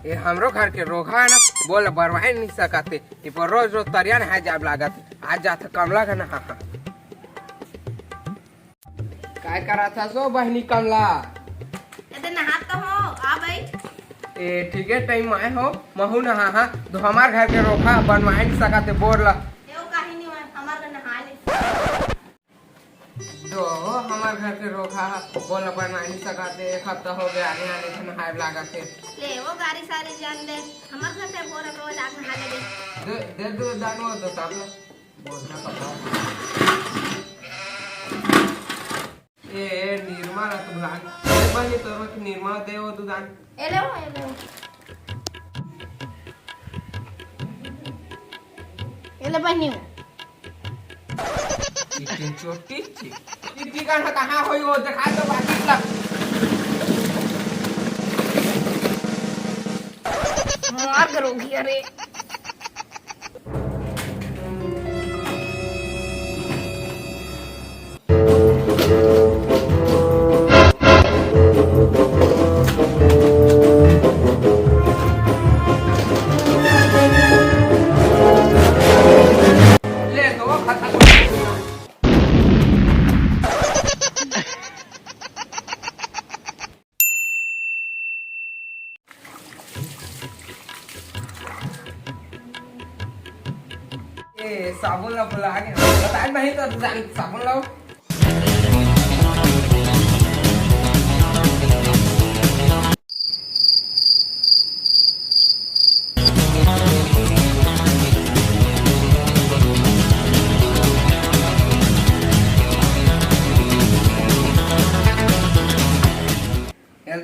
ये हमरो घर के रोगा है ना, बोल बरवाही नहीं सकते। ये पर रोज रोज तरियान है जाब लागत। आज जाता कमला का ना। हाँ काय करा था सो बहनी कमला? नहाता हो आ बैठ। ए ठीक है टाइम आए हो महू नहा। हाँ तो हमार घर के रोगा बनवाही नहीं सकते बोल ला तो हमार घर के रोगा बोल बनवाही नहीं सकते। एक हफ्ता हो गया आने आने से नहाए लागत है। ले वो गाड़ी सारी जान दे हमार घर से बोल रोज आग नहा ले दे दो दानो दो तब बोलना पता ए निर्मा रत बुलान बनी तोर के निर्मा दे वो दुकान एले हो एले बहनी इतनी छोटी थी इतनी कहाँ होई वो दिखा दो बाकी लग मार करोगी अरे साबुन ला बुला के बता नहीं तो साबुन लाओ।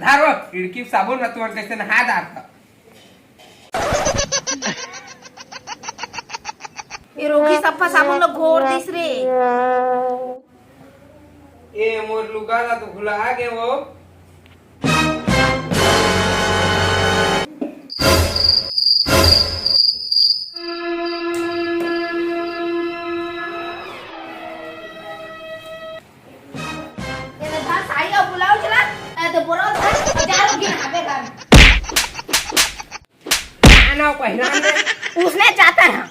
धारो खिड़की साबुन ना तुम कैसे नहा दाता ये रोगी सफा साबुन लो घोर दिस रे ए मोर लुगा ला तो भुला गए वो ये था साई और बुलाओ चला तो बोरो था हजारों की नहावे घर आना पहना उसने चाहता है